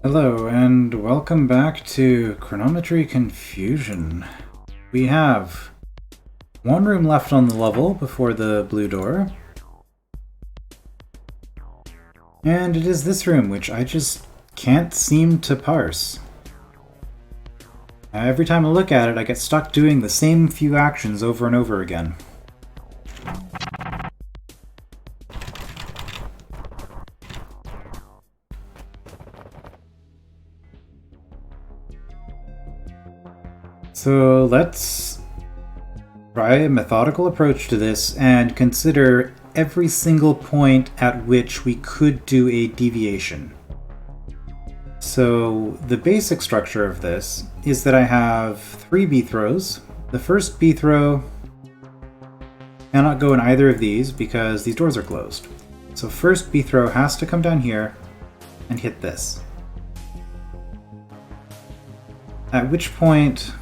Hello, and welcome back to Chronometry Confusion. We have one room left on the level before the blue door. And it is this room, which I just can't seem to parse. Every time I look at it, I get stuck doing the same few actions over and over again. So let's try a methodical approach to this and consider every single point at which we could do a deviation. So the basic structure of this is that I have 3 B throws. The first B throw cannot go in either of these because these doors are closed. So first B throw has to come down here and hit this. At which point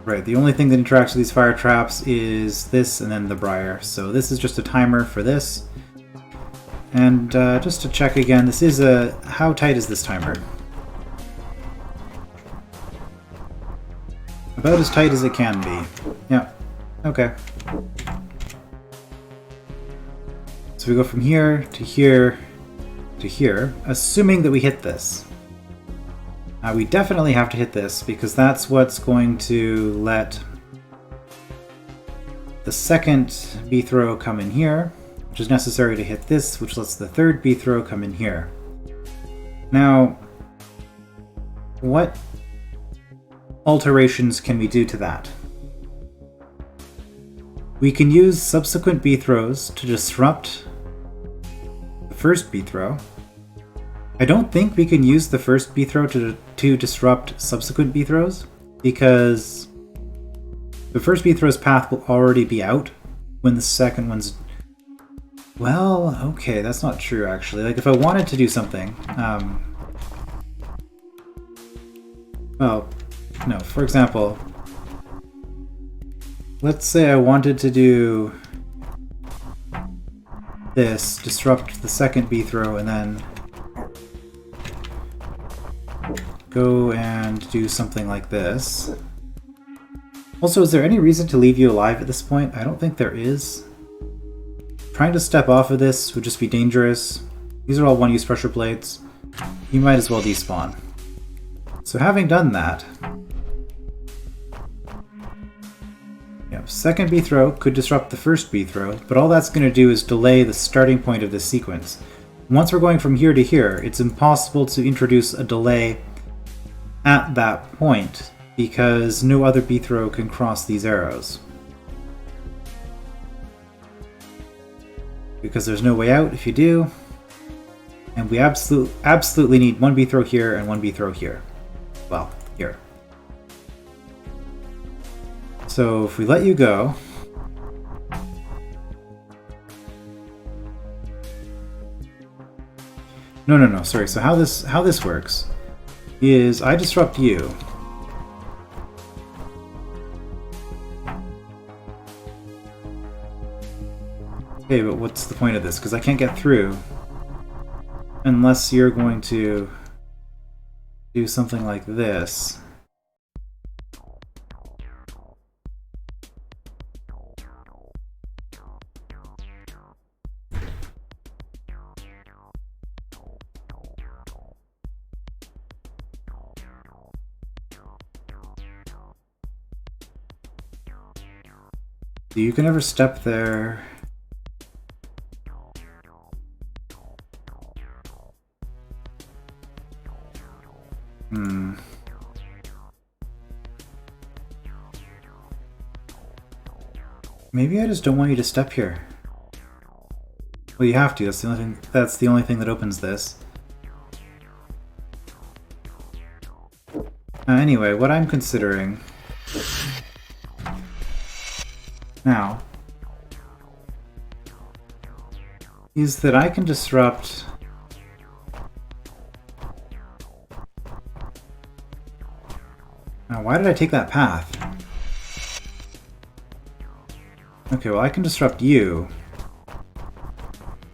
right, the only thing that interacts with these fire traps is this and then the briar. So this is just a timer for this. And just to check again, this is a... how tight is this timer? About as tight as it can be. Yeah, okay. So we go from here to here to here, assuming that we hit this. We definitely have to hit this because that's what's going to let the second B throw come in here, which is necessary to hit this, which lets the third B throw come in here. Now, what alterations can we do to that? We can use subsequent B throws to disrupt the first B throw. I don't think we can use the first B throw to disrupt subsequent B throws, because the first B throw's path will already be out when the second one's... well, okay, that's not true actually. Like if I wanted to do something, well, no, for example, let's say I wanted to do this, disrupt the second B throw, and then go and do something like this. Also, is there any reason to leave you alive at this point? I don't think there is. Trying to step off of this would just be dangerous. These are all one-use pressure plates. You might as well despawn. So having done that, yeah, second B throw could disrupt the first B throw, but all that's going to do is delay the starting point of this sequence. Once we're going from here to here, it's impossible to introduce a delay at that point, because no other B throw can cross these arrows. Because there's no way out if you do, and we absolutely need one B throw here and one B throw here. Well, here. So if we let you go, no, sorry. So how this works is I disrupt you. Okay, but what's the point of this? Because I can't get through unless you're going to do something like this. You can never step there. Maybe I just don't want you to step here. Well, you have to. That's the only thing that opens this. Anyway, what I'm considering now is that I can disrupt why did I take that path? Okay, well I can disrupt you.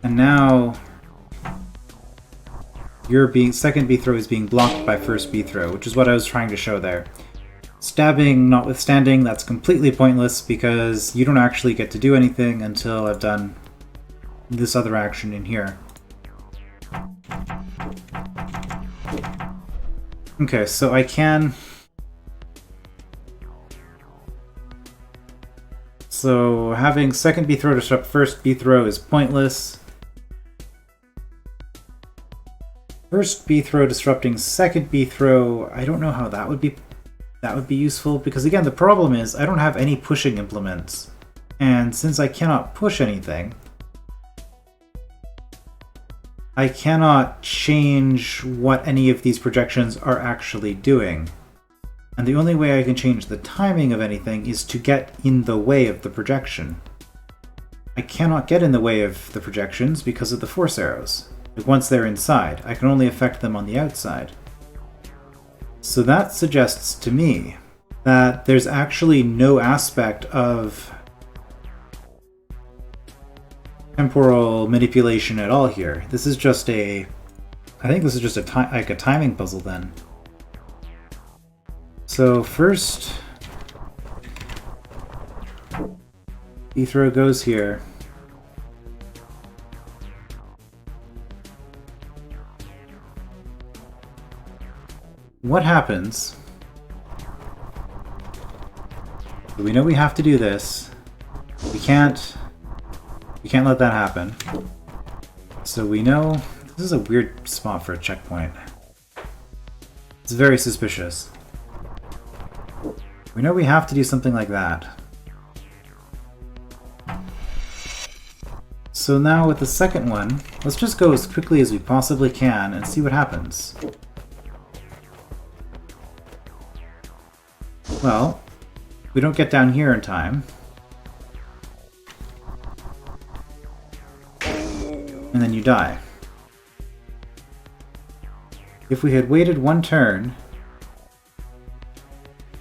And now your second B throw is being blocked by first B throw, which is what I was trying to show there. Stabbing notwithstanding, that's completely pointless because you don't actually get to do anything until I've done this other action in here. Okay, so I can... So having second B throw disrupt first B throw is pointless. First B throw disrupting second B throw, I don't know how that would be useful, because again the problem is I don't have any pushing implements. And since I cannot push anything, I cannot change what any of these projections are actually doing. And the only way I can change the timing of anything is to get in the way of the projection. I cannot get in the way of the projections because of the force arrows. Like once they're inside, I can only affect them on the outside. So that suggests to me that there's actually no aspect of temporal manipulation at all here. This is just I think this is just a timing puzzle then. So first, B throw goes here. What happens? We know we have to do this. We can't let that happen. So we know this is a weird spot for a checkpoint. It's very suspicious. We know we have to do something like that. So now with the second one, let's just go as quickly as we possibly can and see what happens. Well, we don't get down here in time. And then you die. If we had waited one turn,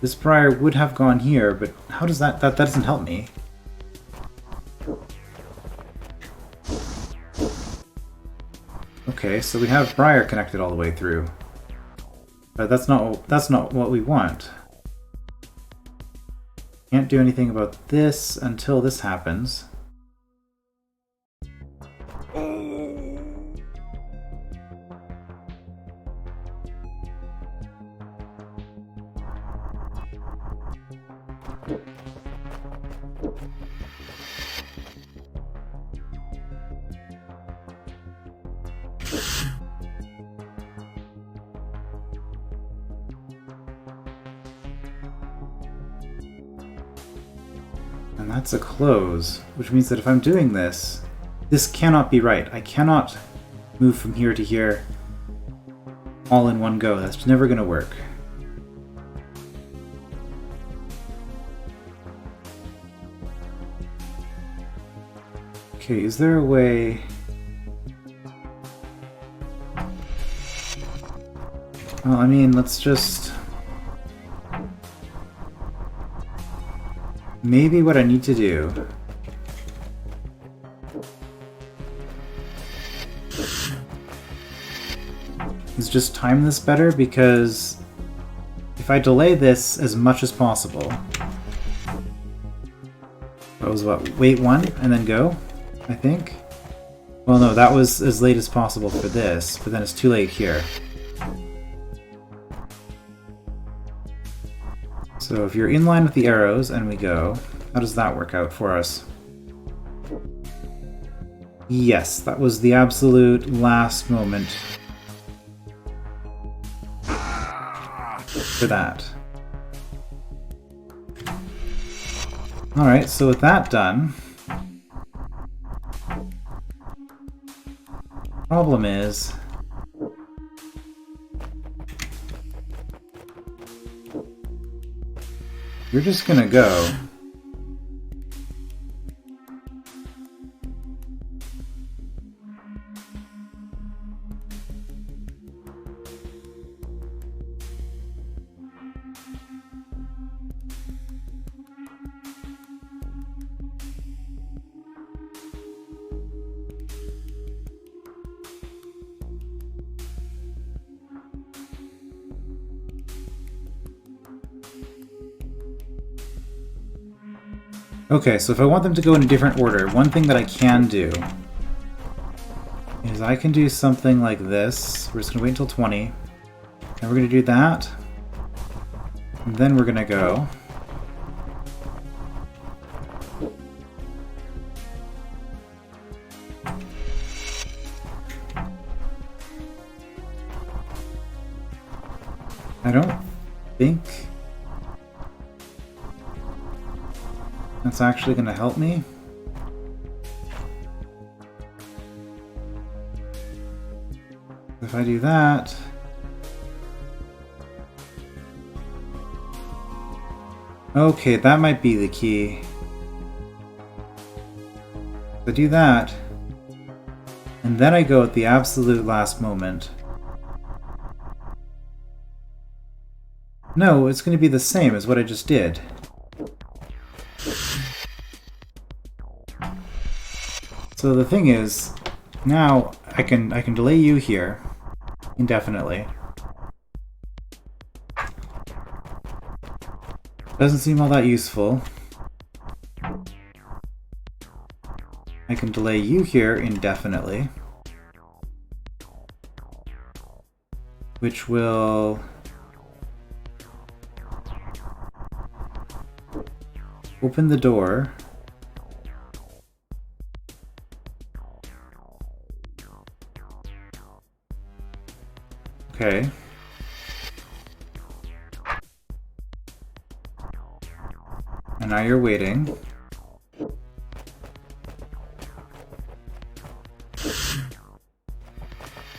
this briar would have gone here, but how does that doesn't help me. Okay, so we have briar connected all the way through. But that's not what we want. Can't do anything about this until this happens. And that's a close, which means that if I'm doing this, this cannot be right. I cannot move from here to here all in one go. That's never going to work. Okay, is there a way... Well, I mean, let's just... Maybe what I need to do is just time this better, because if I delay this as much as possible... That was what? Wait one and then go, I think? Well, no, that was as late as possible for this, but then it's too late here. So if you're in line with the arrows and we go, how does that work out for us? Yes, that was the absolute last moment for that. Alright, so with that done, problem is you're just gonna go. Okay, so if I want them to go in a different order, one thing that I can do is I can do something like this. We're just going to wait until 20. And we're going to do that. And then we're going to go. I don't think that's actually going to help me. If I do that, okay, that might be the key. I do that, and then I go at the absolute last moment. No, it's going to be the same as what I just did. So the thing is, now I can delay you here indefinitely. Doesn't seem all that useful. I can delay you here indefinitely, which will open the door. Okay. And now you're waiting.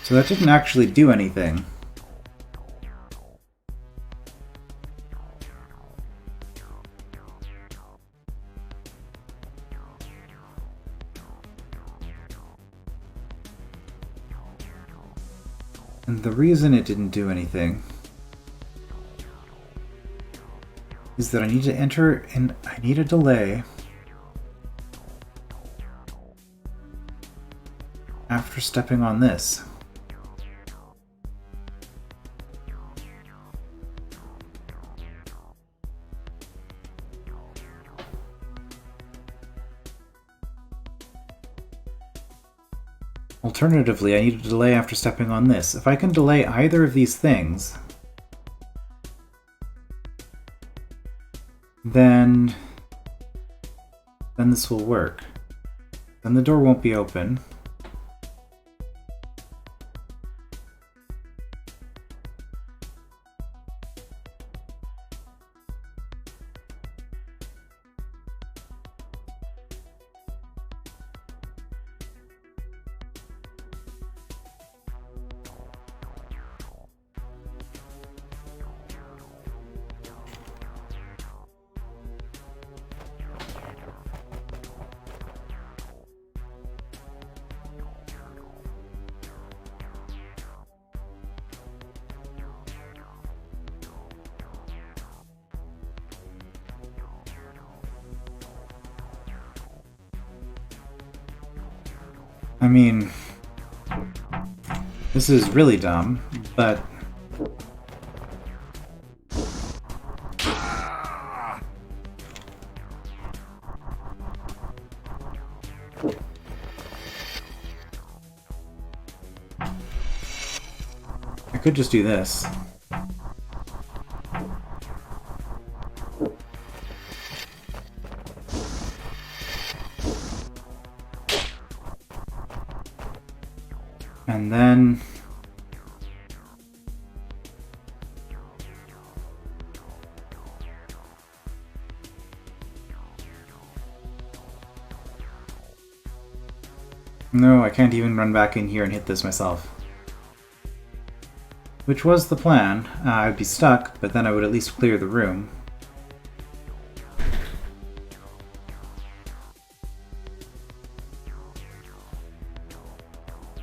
So that didn't actually do anything. And the reason it didn't do anything is that I need to enter and I need a delay after stepping on this. Alternatively, I need a delay after stepping on this. If I can delay either of these things, then this will work. Then the door won't be open. I mean, this is really dumb, but I could just do this. And then no, I can't even run back in here and hit this myself. Which was the plan. I'd be stuck, but then I would at least clear the room.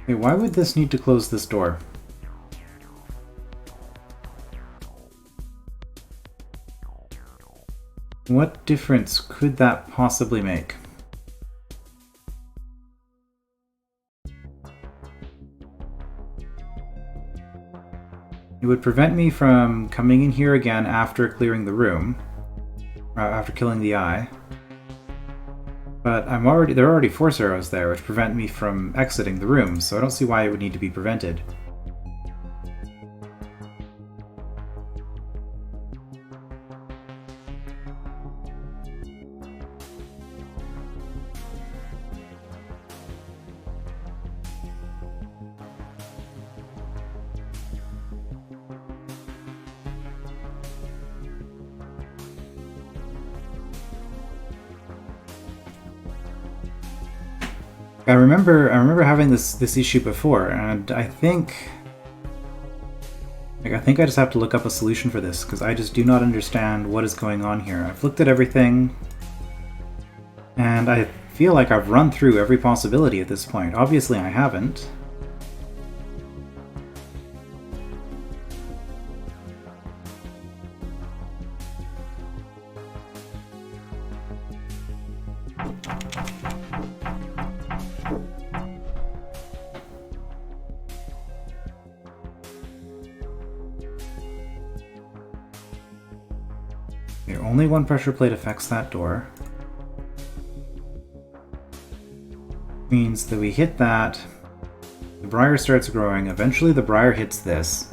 Hey, why would this need to close this door? What difference could that possibly make? It would prevent me from coming in here again after clearing the room, after killing the eye. But there are already force arrows there, which prevent me from exiting the room, so I don't see why it would need to be prevented. I remember having this issue before, and I think I just have to look up a solution for this, because I just do not understand what is going on here. I've looked at everything, and I feel like I've run through every possibility at this point. Obviously I haven't. Okay, only one pressure plate affects that door. Means that we hit that, the briar starts growing, eventually the briar hits this.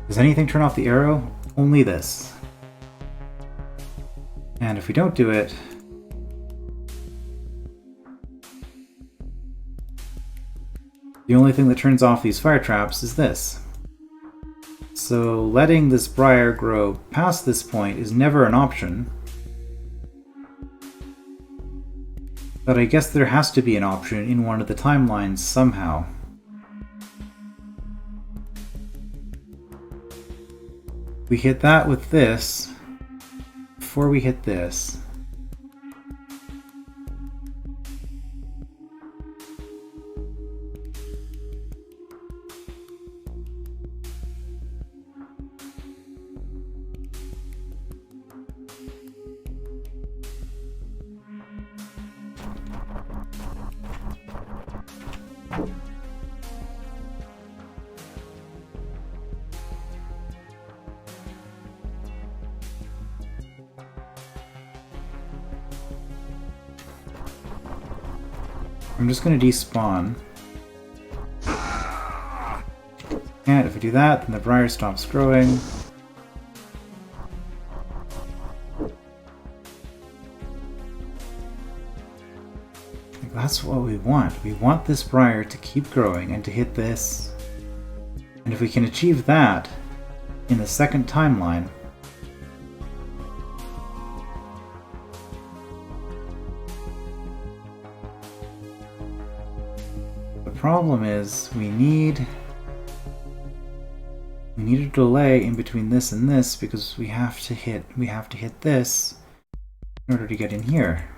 Does anything turn off the arrow? Only this. And if we don't do it, the only thing that turns off these fire traps is this. So letting this briar grow past this point is never an option. But I guess there has to be an option in one of the timelines somehow. We hit that with this before we hit this. I'm just going to despawn. And if we do that, then the briar stops growing. That's what we want. We want this briar to keep growing and to hit this. And if we can achieve that in the second timeline, the problem is we need a delay in between this and this, because we have to hit this in order to get in here.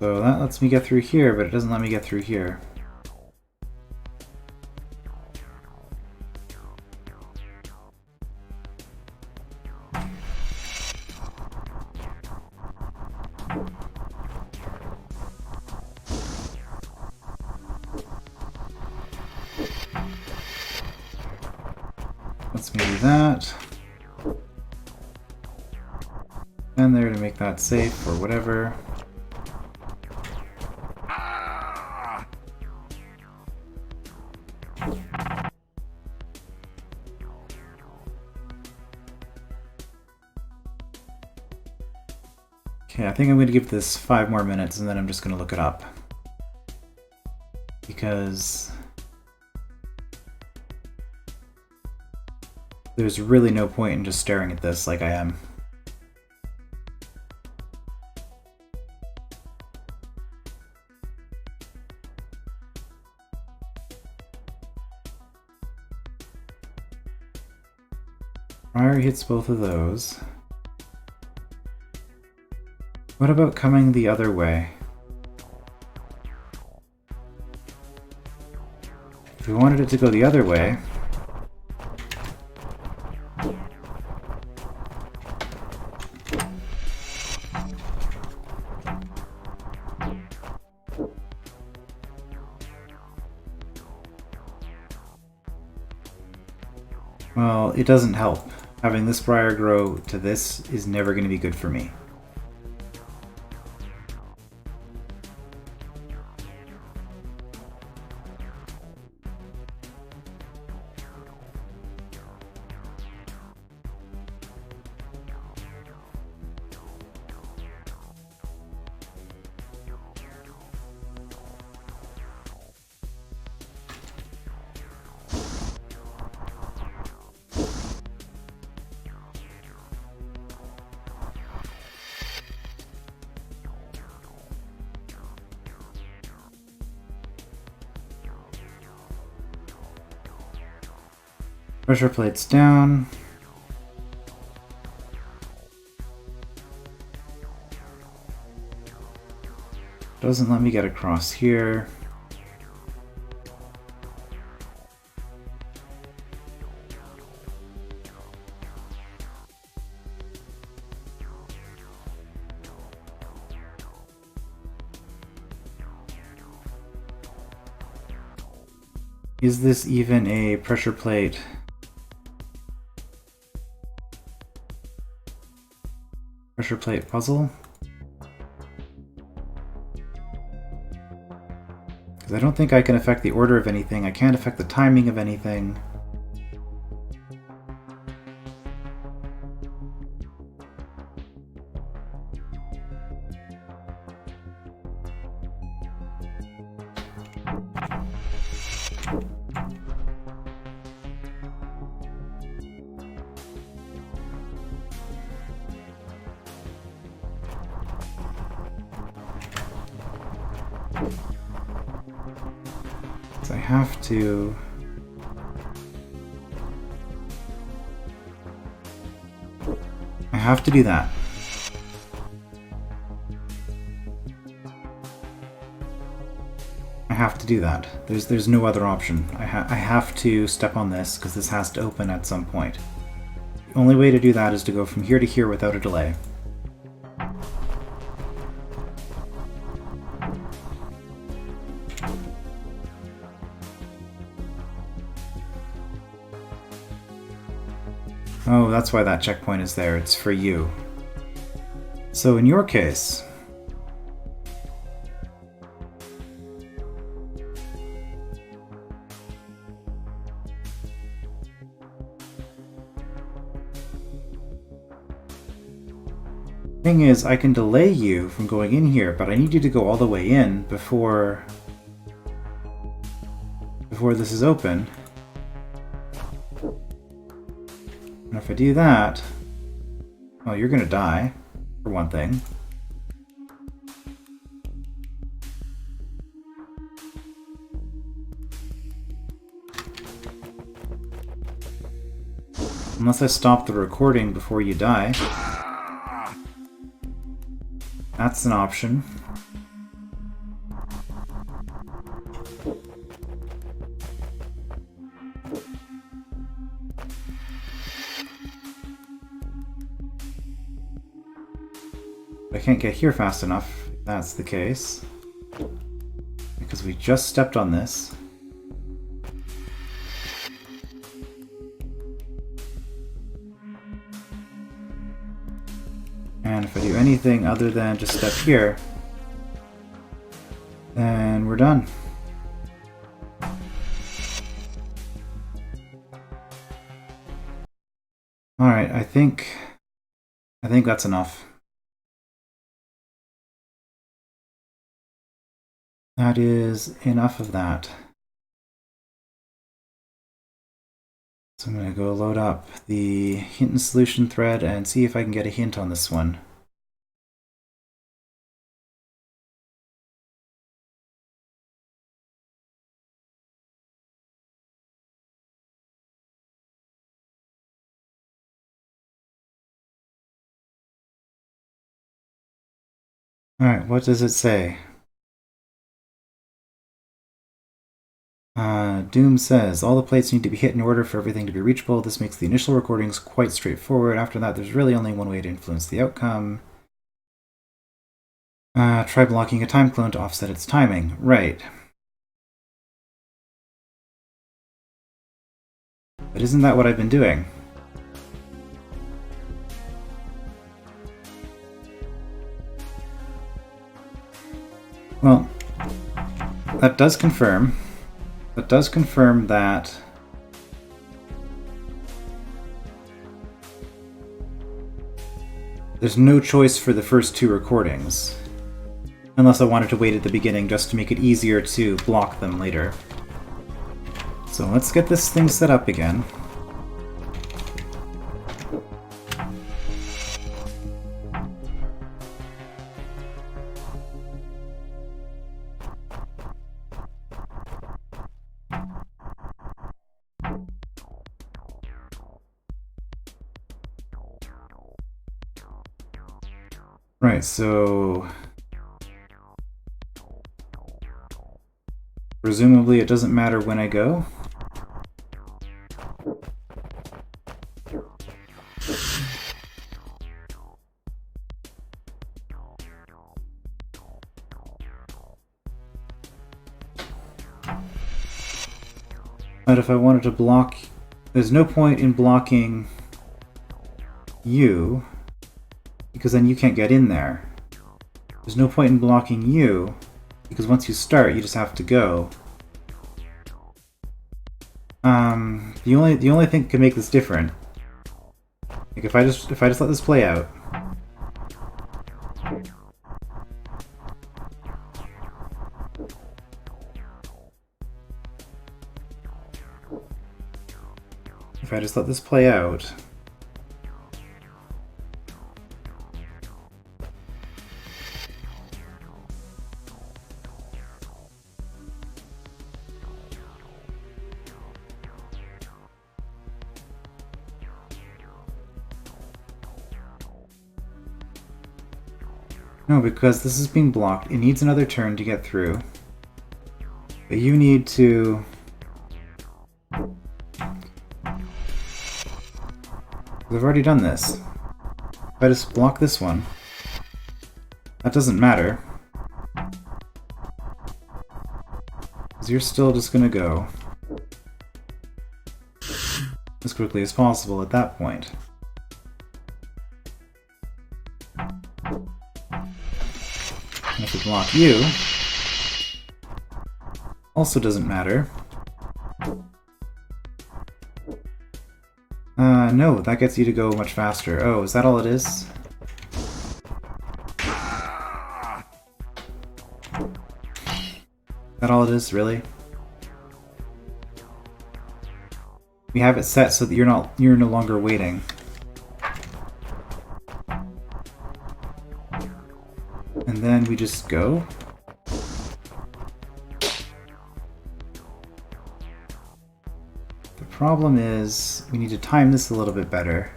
So that lets me get through here, but it doesn't let me get through here. Let's do that. And there to make that safe or whatever. Okay, I think I'm going to give this 5 more minutes and then I'm just going to look it up. Because There's really no point in just staring at this like I am. Wire hits both of those. What about coming the other way? If we wanted it to go the other way, well, it doesn't help. Having this wire grow to this is never going to be good for me. Pressure plates down. Doesn't let me get across here. Is this even a pressure plate? Pressure plate puzzle? Because I don't think I can affect the order of anything. I can't affect the timing of anything. I have to do that. I have to do that. There's no other option. I have to step on this because this has to open at some point. The only way to do that is to go from here to here without a delay. Oh, that's why that checkpoint is there. It's for you. So in your case, thing is, I can delay you from going in here, but I need you to go all the way in before this is open. And if I do that, well, you're gonna die, for one thing. Unless I stop the recording before you die. That's an option. I can't get here fast enough, if that's the case. Because we just stepped on this. And if I do anything other than just step here, then we're done. Alright, I think that's enough. That is enough of that. So I'm going to go load up the hint and solution thread and see if I can get a hint on this one. Alright, what does it say? Doom says, all the plates need to be hit in order for everything to be reachable. This makes the initial recordings quite straightforward. After that, there's really only one way to influence the outcome. Try blocking a time clone to offset its timing. Right. But isn't that what I've been doing? Well, that does confirm that there's no choice for the first two recordings. Unless I wanted to wait at the beginning just to make it easier to block them later. So let's get this thing set up again. Right, so presumably it doesn't matter when I go. But if I wanted to block, there's no point in blocking you, because then you can't get in there. There's no point in blocking you, because once you start, you just have to go. The only thing that could make this different, like if I just let this play out. If I just let this play out. No, because this is being blocked. It needs another turn to get through. But you need to... I've already done this. If I just block this one, that doesn't matter. Because you're still just gonna go as quickly as possible at that point. And if we block you, also doesn't matter. No, that gets you to go much faster. Oh, is that all it is? Is that all it is, really? We have it set so that you're no longer waiting. And then we just go. The problem is we need to time this a little bit better.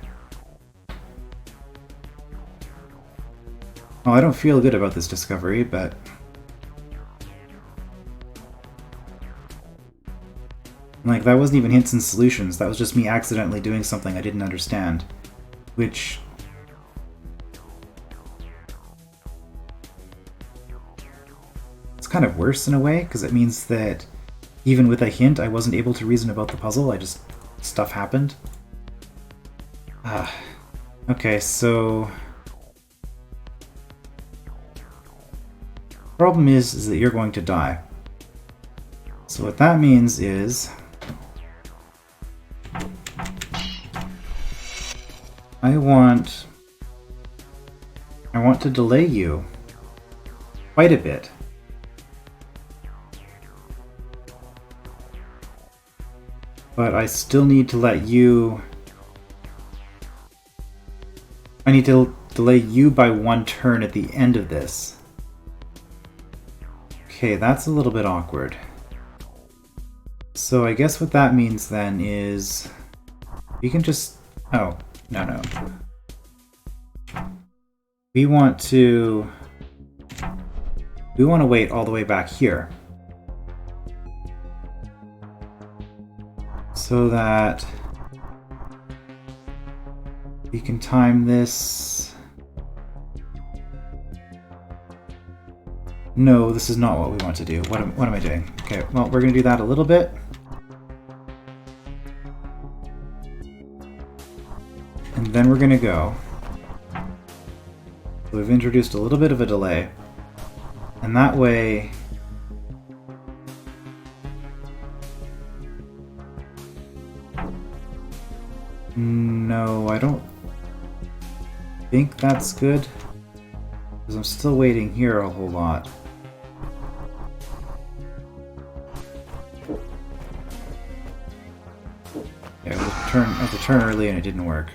Well, I don't feel good about this discovery, but like, that wasn't even hints and solutions. That was just me accidentally doing something I didn't understand. Which... it's kind of worse in a way, because it means that even with a hint, I wasn't able to reason about the puzzle. Stuff happened. Okay, so... problem is that you're going to die. So what that means is... I want to delay you quite a bit. But I still need to let you... I need to delay you by 1 turn at the end of this. Okay, that's a little bit awkward. So I guess what that means then is... we can just... oh, no. We want to wait all the way back here. So that we can time this. No, this is not what we want to do. What am I doing? Okay, well, we're going to do that a little bit. And then we're going to go. So we've introduced a little bit of a delay. And that way... no, I don't think that's good. Because I'm still waiting here a whole lot. Yeah, I had to turn early and it didn't work.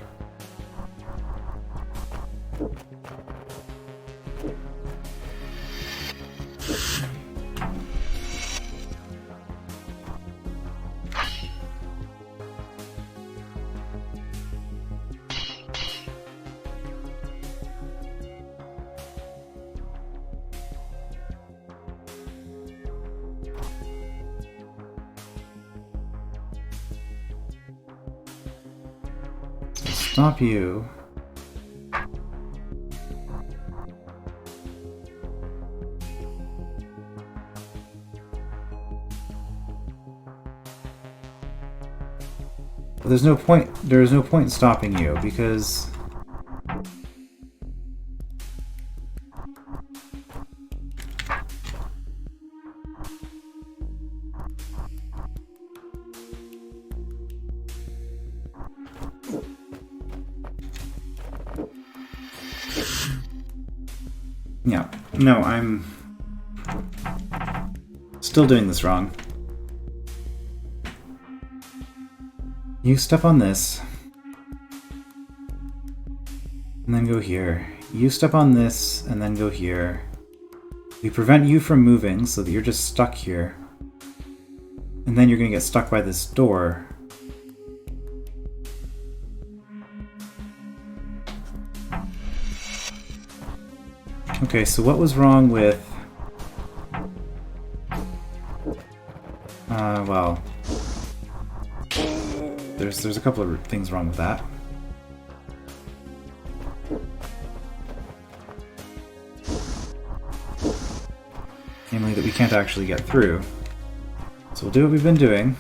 Stop you. But there's no point in stopping you because yeah, no, I'm still doing this wrong. You step on this, and then go here. You step on this, and then go here. We prevent you from moving so that you're just stuck here. And then you're going to get stuck by this door. Okay, so what was wrong with... well... There's a couple of things wrong with that. Namely that we can't actually get through. So we'll do what we've been doing.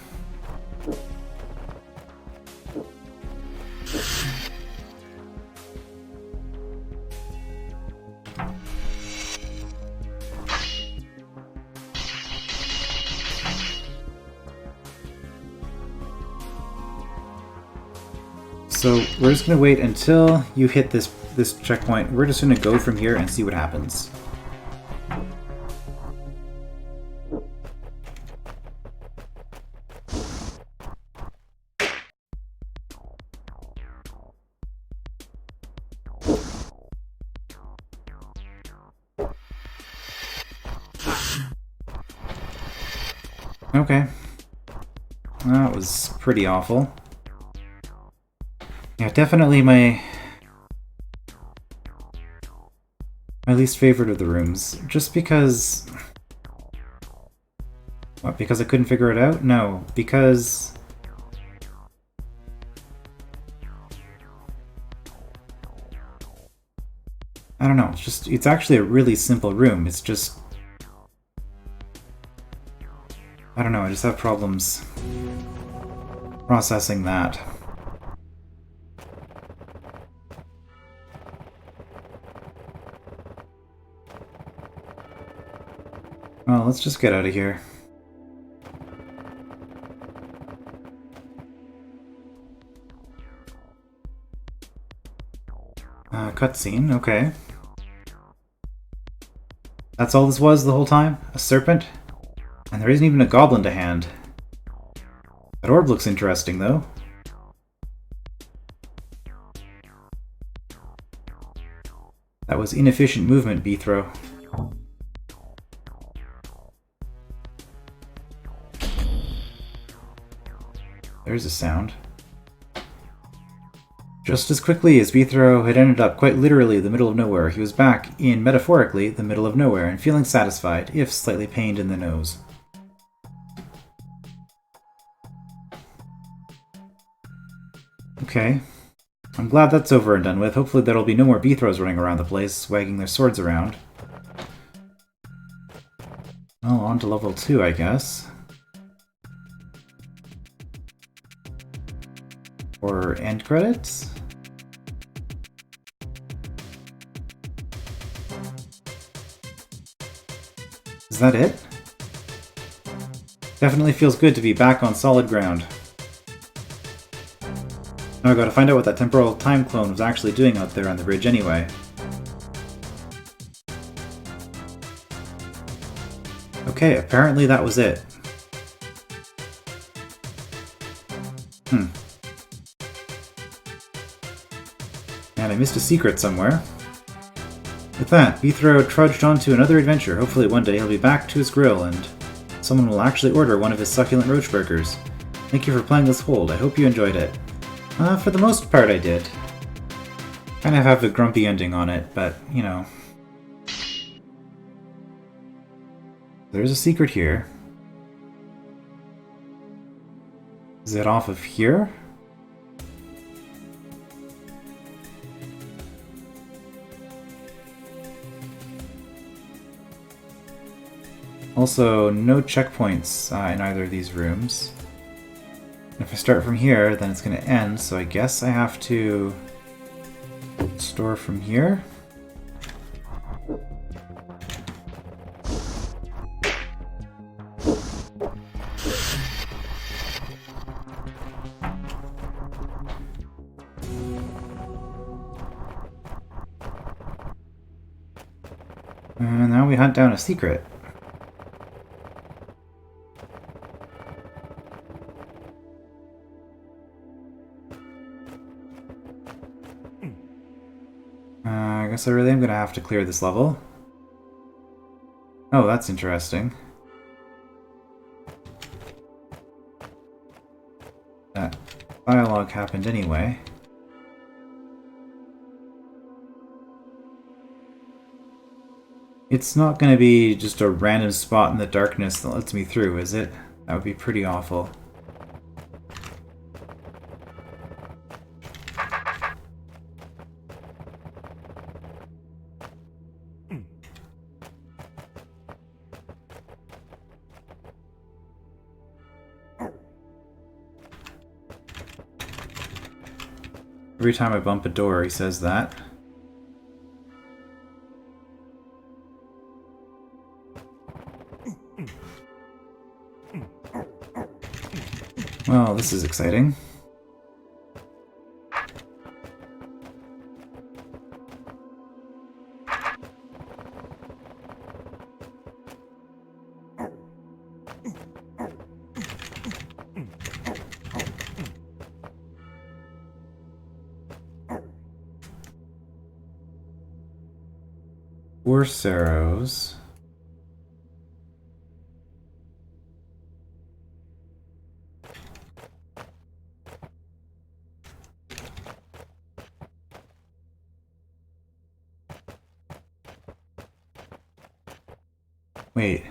So we're just going to wait until you hit this checkpoint. We're just going to go from here and see what happens. Okay. That was pretty awful. Yeah, definitely my least favorite of the rooms. Just because... what, because I couldn't figure it out? No, because... I don't know, it's actually a really simple room. It's just... I don't know, I just have problems processing that. Well, let's just get out of here. Cutscene, okay. That's all this was the whole time? A serpent? And there isn't even a goblin to hand. That orb looks interesting, though. That was inefficient movement, B-throw. There's a sound. Just as quickly as B-throw had ended up quite literally the middle of nowhere, he was back in, metaphorically, the middle of nowhere, and feeling satisfied, if slightly pained in the nose. Okay. I'm glad that's over and done with. Hopefully there'll be no more B-throws running around the place, wagging their swords around. Well, on to level 2, I guess. Or end credits? Is that it? Definitely feels good to be back on solid ground. Now I gotta find out what that temporal time clone was actually doing out there on the bridge anyway. Okay, apparently that was it. And I missed a secret somewhere. With that, B-throw trudged on to another adventure. Hopefully one day he'll be back to his grill and someone will actually order one of his succulent roach burgers. Thank you for playing this hold. I hope you enjoyed it. For the most part I did. Kind of have a grumpy ending on it, but, you know. There's a secret here. Is it off of here? Also, no checkpoints in either of these rooms. If I start from here, then it's going to end, so I guess I have to store from here. And now we hunt down a secret. I guess I really am going to have to clear this level. Oh, that's interesting. That dialogue happened anyway. It's not going to be just a random spot in the darkness that lets me through, is it? That would be pretty awful. Every time I bump a door, he says that. Well, this is exciting. Horse arrows. Wait.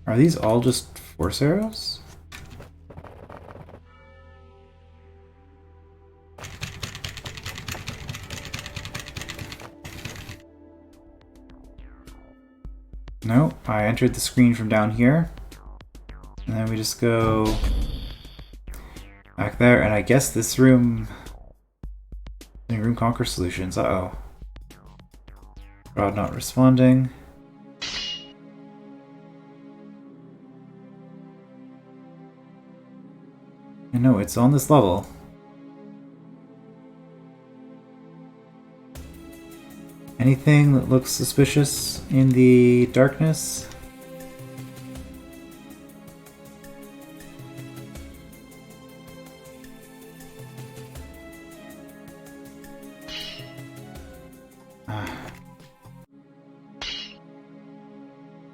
Are these all just force arrows? Nope, I entered the screen from down here. And then we just go back there, and I guess this room... Room conquer solutions, uh-oh. DROD not responding. I know, it's on this level. Anything that looks suspicious in the darkness?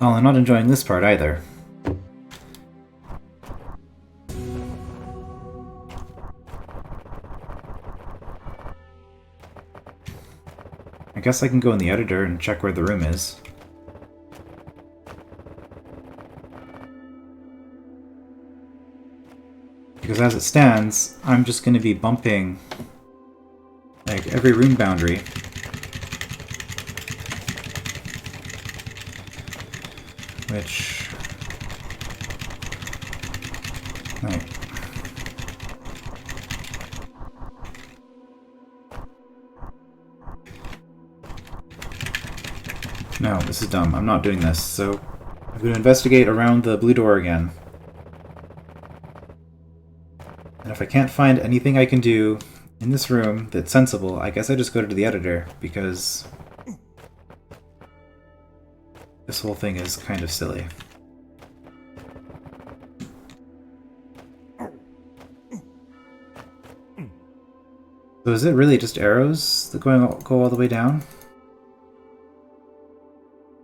Oh, I'm not enjoying this part either. I guess I can go in the editor and check where the room is. Because as it stands, I'm just going to be bumping like every room boundary. Which... Right. No, this is dumb. I'm not doing this. So I'm going to investigate around the blue door again. And if I can't find anything I can do in this room that's sensible, I guess I just go to the editor, because this whole thing is kind of silly. So is it really just arrows that go all the way down?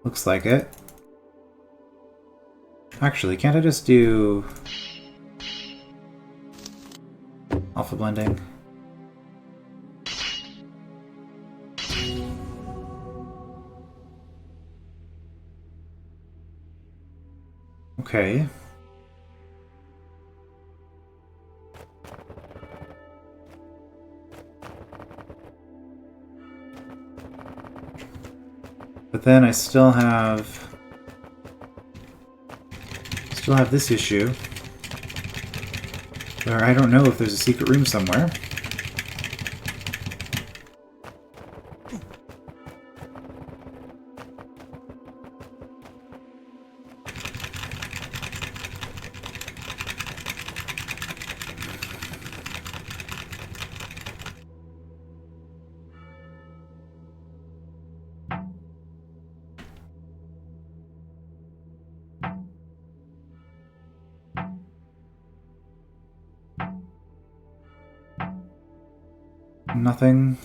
Looks like it. Actually, can't I just do alpha blending? Okay. But then I still have this issue where I don't know if there's a secret room somewhere. Nothing.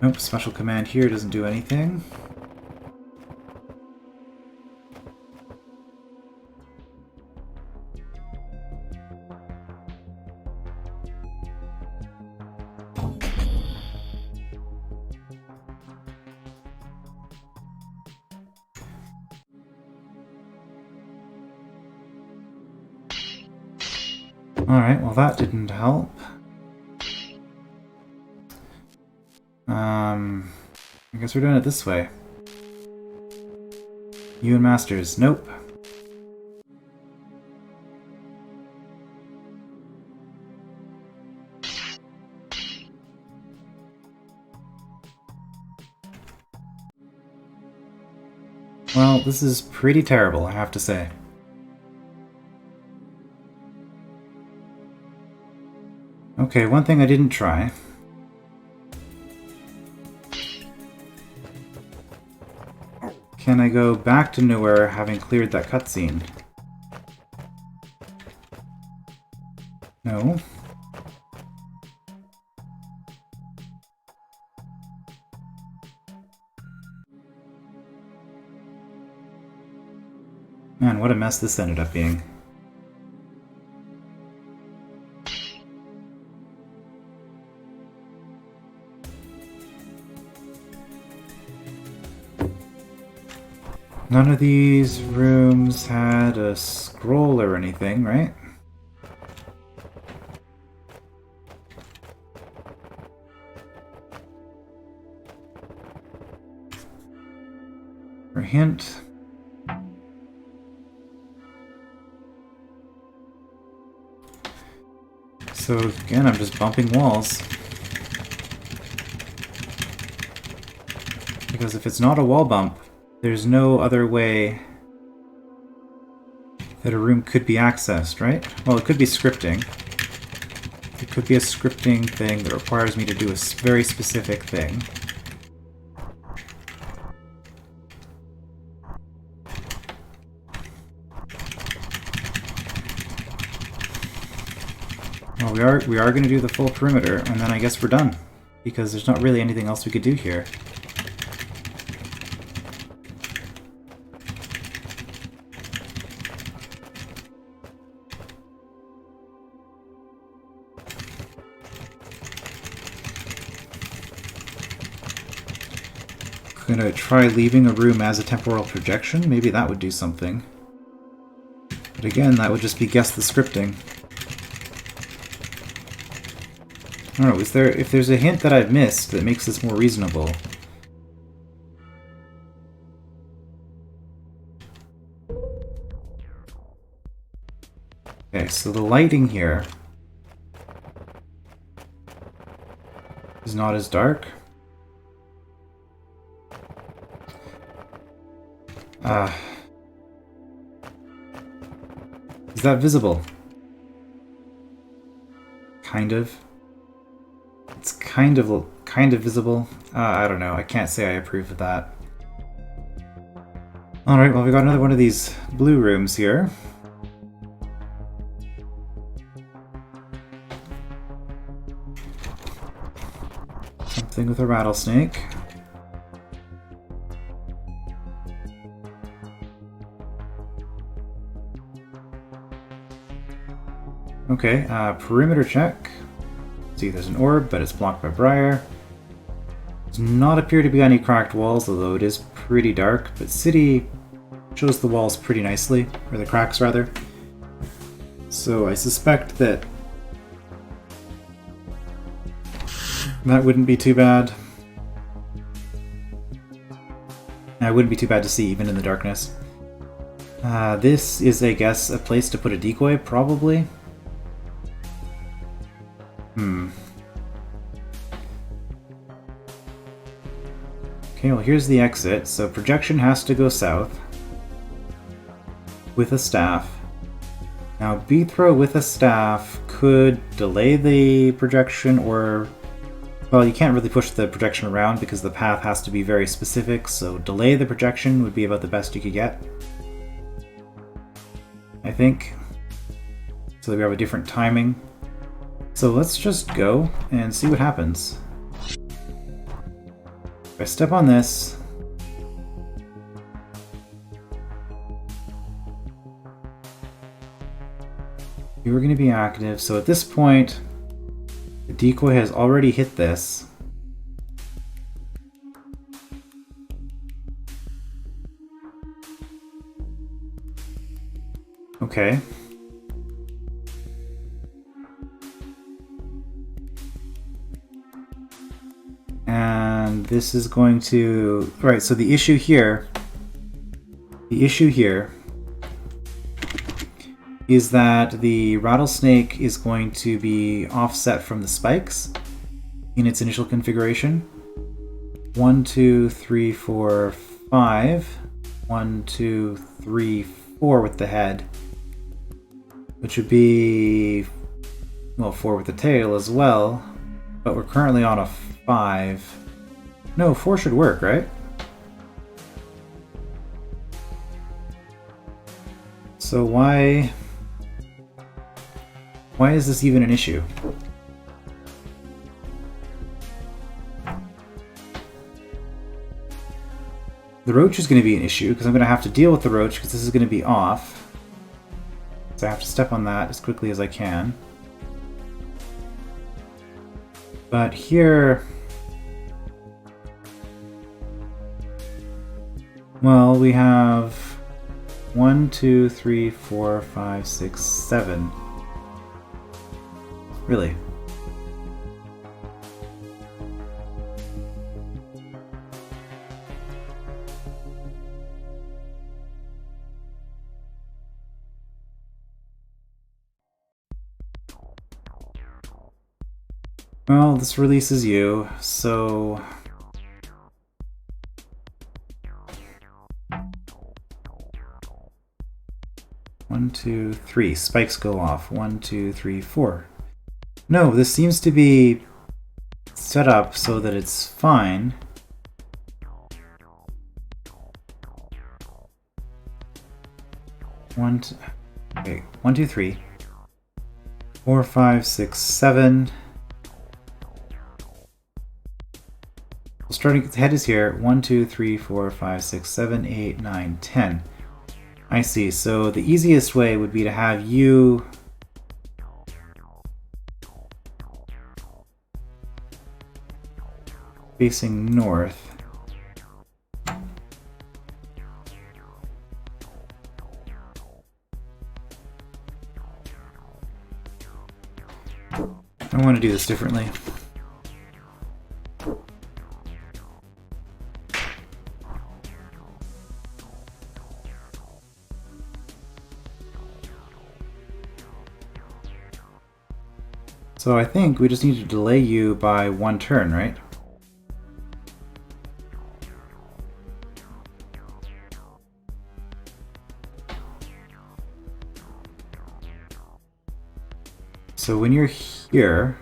Nope, special command here doesn't do anything. Alright, well that didn't help. I guess we're doing it this way. You and Masters. Nope. Well, this is pretty terrible, I have to say. Okay, one thing I didn't try. Can I go back to nowhere having cleared that cutscene? No. Man, what a mess this ended up being. None of these rooms had a scroll or anything, right? Or hint. So again, I'm just bumping walls. Because if it's not a wall bump, there's no other way that a room could be accessed, right? Well, it could be scripting. It could be a scripting thing that requires me to do a very specific thing. Well, we are going to do the full perimeter, and then I guess we're done, because there's not really anything else we could do here. I'm gonna try leaving a room as a temporal projection. Maybe that would do something. But again, that would just be guess the scripting. I don't know, if there's a hint that I've missed that makes this more reasonable. Okay, so the lighting here is not as dark. Is that visible? Kind of. It's kind of visible. I don't know. I can't say I approve of that. Alright, well, we got another one of these blue rooms here. Something with a rattlesnake. Okay, perimeter check. See, there's an orb, but it's blocked by Briar. Does not appear to be any cracked walls, although it is pretty dark, but City shows the walls pretty nicely, or the cracks rather. So I suspect that that wouldn't be too bad. It wouldn't be too bad to see, even in the darkness. This is, I guess, a place to put a decoy, probably. Okay, well here's the exit. So projection has to go south with a staff. Now B-throw with a staff could delay the projection, or... well, you can't really push the projection around because the path has to be very specific, so delay the projection would be about the best you could get, I think. So that we have a different timing. So let's just go and see what happens. If I step on this, you are going to be active. So at this point, the decoy has already hit this. Okay. And this is going to... right, so the issue here is that the rattlesnake is going to be offset from the spikes in its initial configuration. 1, 2, 3, 4, 5. 1, 2, 3, 4 with the head. Which would be... well, 4 with the tail as well. But we're currently on a 5. No, 4 should work, right? So why is this even an issue? The roach is going to be an issue because I'm going to have to deal with the roach because this is going to be off. So I have to step on that as quickly as I can. But here... well, we have 1, 2, 3, 4, 5, 6, 7. Really? Well, this releases you, so... 1, 2, 3. Spikes go off. 1, 2, 3, 4. No, this seems to be set up so that it's fine. Okay, 1, 2, 3. 4, 5, 6, 7. Well, starting, the head is here. 1, 2, 3, 4, 5, 6, 7, 8, 9, 10. I see. So the easiest way would be to have you facing north. I want to do this differently. So I think we just need to delay you by 1 turn, right? So when you're here,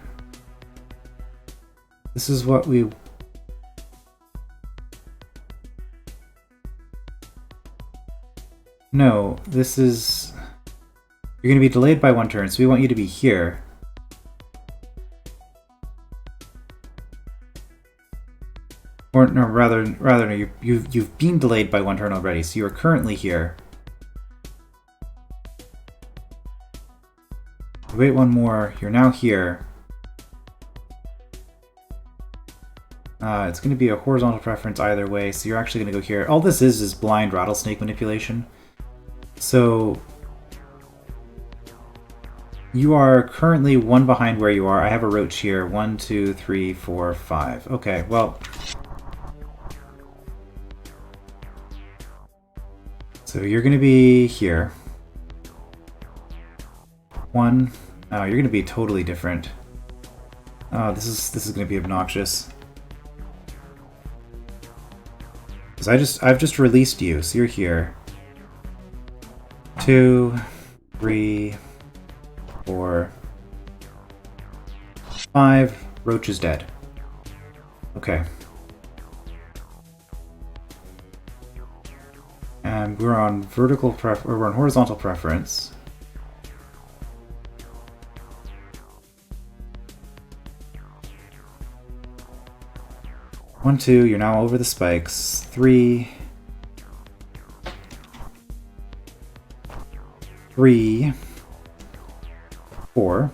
this is what we... No, this is... You're going to be delayed by 1 turn, so we want you to be here. Or no, rather no, you've been delayed by 1 turn already, so you are currently here. Wait 1 more, you're now here. It's going to be a horizontal preference either way, so you're actually going to go here. All this is blind rattlesnake manipulation. So you are currently 1 behind where you are. I have a roach here. 1, 2, 3, 4, 5. Okay, well... So you're going to be here. 1. Oh, you're going to be totally different. Oh, this is going to be obnoxious. Because I've just released you, so you're here. 2, 3, 4, 5. Roach is dead. Okay. And we're on we're on horizontal preference. One, 2, you're now over the spikes. 3, 3, 4.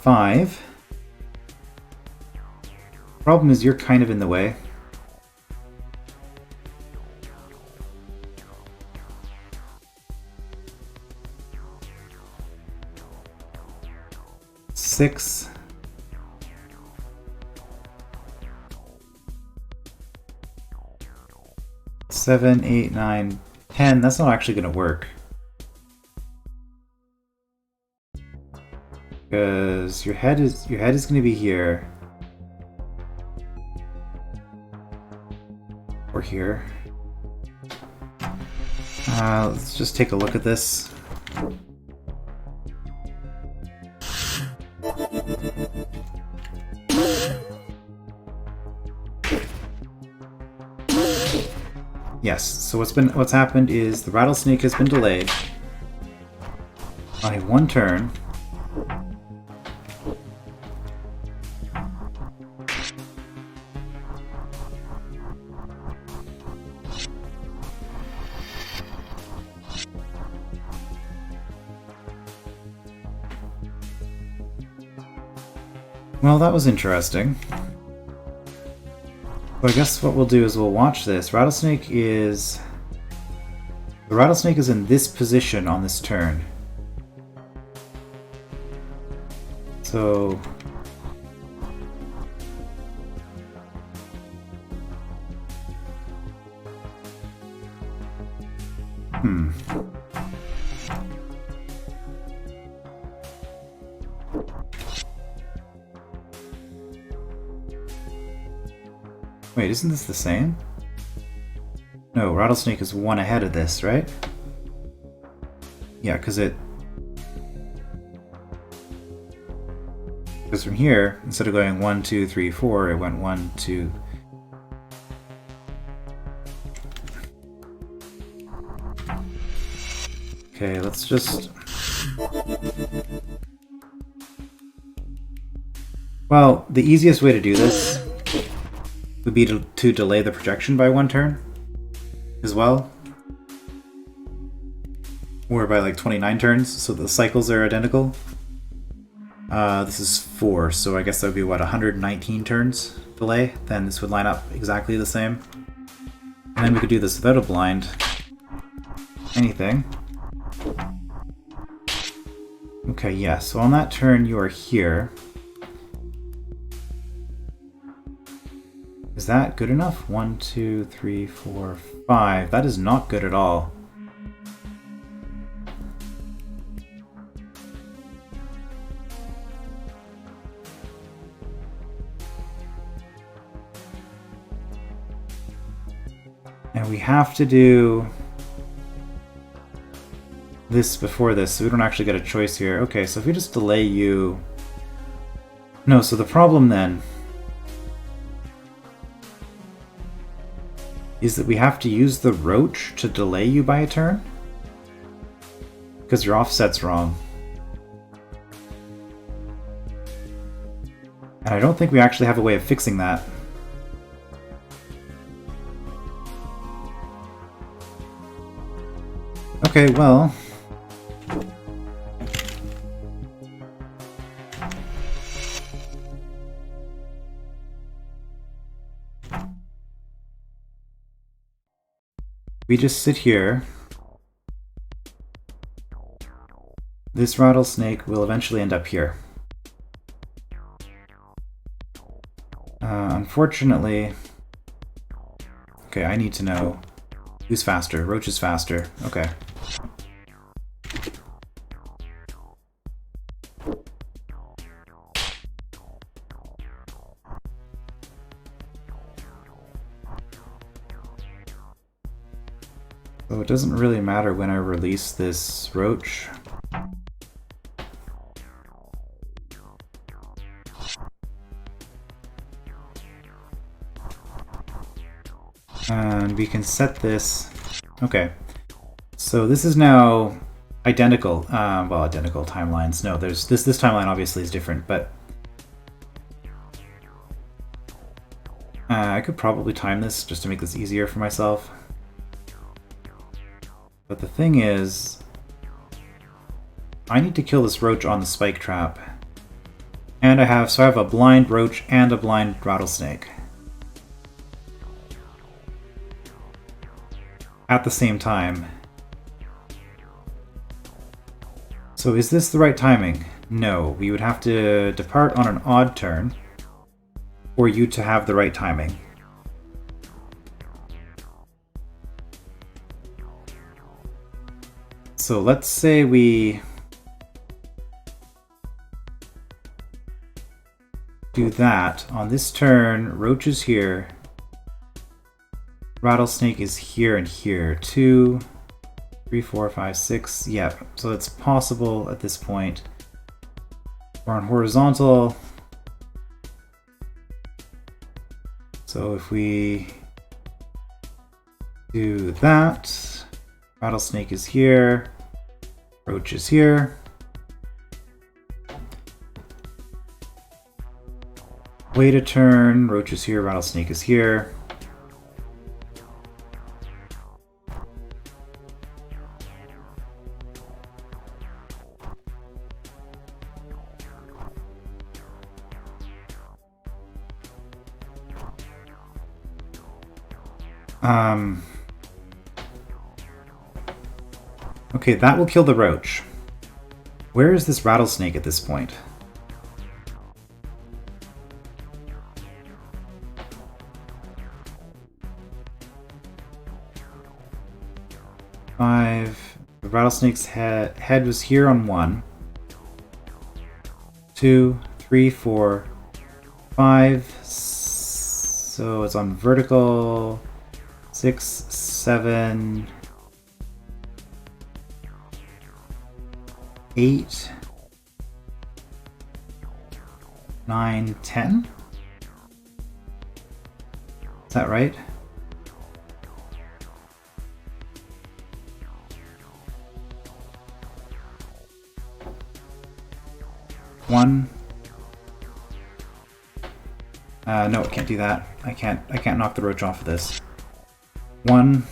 5. Problem is you're kind of in the way. Six. 7, 8, 9, 10. That's not actually going to work. Because your head is going to be here. Or here. Let's just take a look at this. Yes, so what's happened is the rattlesnake has been delayed by 1 turn. Well, that was interesting. So I guess what we'll do is we'll watch this. The rattlesnake is in this position on this turn. So Wait, isn't this the same? No, rattlesnake is 1 ahead of this, right? Yeah, because from here, instead of going 1, 2, 3, 4, it went 1, 2. Okay, let's just... Well, the easiest way to do this would be to delay the projection by 1 turn as well. Or by like 29 turns, so the cycles are identical. This is 4, so I guess that would be, what, 119 turns delay? Then this would line up exactly the same. And then we could do this without a blind anything. Okay, yeah, so on that turn you are here. Is that good enough? 1, 2, 3, 4, 5. That is not good at all. And we have to do this before this, so we don't actually get a choice here. Okay, so if we just delay you... No, so the problem then is that we have to use the roach to delay you by a turn? Because your offset's wrong. And I don't think we actually have a way of fixing that. Okay, well... we just sit here. This rattlesnake will eventually end up here. Unfortunately... Okay, I need to know who's faster. Roach is faster. Okay. So it doesn't really matter when I release this roach. And we can set this... Okay. So this is now identical. Well, identical timelines. No, there's this timeline obviously is different, but... I could probably time this just to make this easier for myself. But the thing is, I need to kill this roach on the spike trap. And I have a blind roach and a blind rattlesnake. At the same time. So is this the right timing? No, we would have to depart on an odd turn for you to have the right timing. So let's say we do that. On this turn, roach is here. Rattlesnake is here and here. 2, 3, 4, 5, 6. Yeah, so it's possible at this point. We're on horizontal. So if we do that, rattlesnake is here. Roach is here. Wait a turn. Roach is here. Rattlesnake is here. Okay, that will kill the roach. Where is this rattlesnake at this point? The rattlesnake's head was here on 1. 2, 3, 4, 5. So it's on vertical. 6, 7, 8, 9, 10. Is that right? 1. No, I can't do that. I can't knock the roach off of this. 1.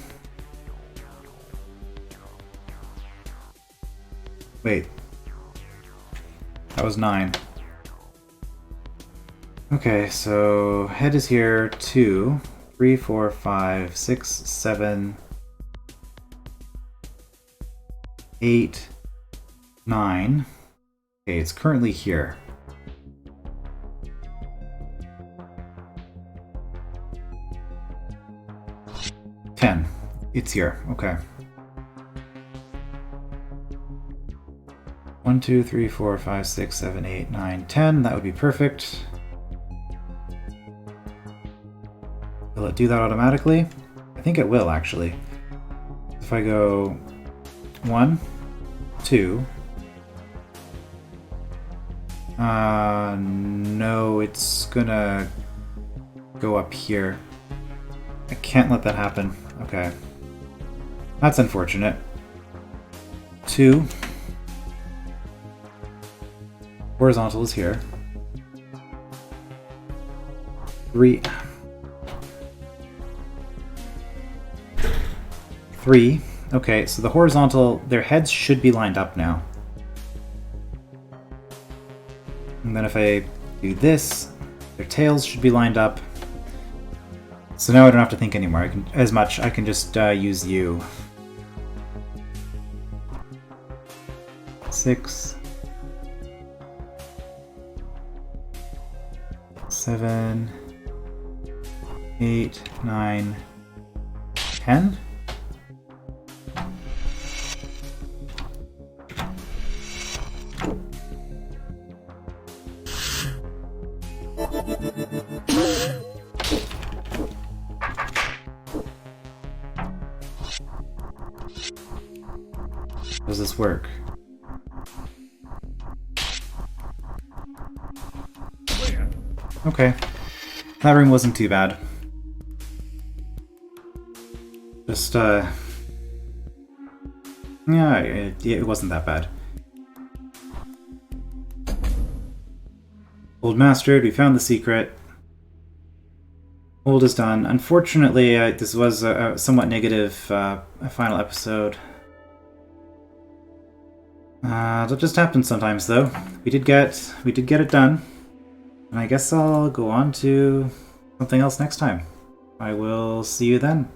Wait. That was 9. Okay, so head is here. 2, 3, 4, 5, 6, 7, 8, 9. Okay, it's currently here. It's here. Okay. 1, 2, 3, 4, 5, 6, 7, 8, 9, 10. That would be perfect. Will it do that automatically? I think it will, actually. If I go 1, 2. No, it's gonna go up here. I can't let that happen. Okay. That's unfortunate. 2. Horizontal is here. 3. 3. Okay, so the horizontal, their heads should be lined up now. And then if I do this, their tails should be lined up. So now I don't have to think anymore. I can just use U. 6, 7, 8, 9, 10. Does this work? Okay. That room wasn't too bad. Just, yeah, it wasn't that bad. Hold mastered, we found the secret. Hold is done. Unfortunately, this was a somewhat negative final episode. That just happens sometimes, though. We did get it done. And I guess I'll go on to something else next time. I will see you then.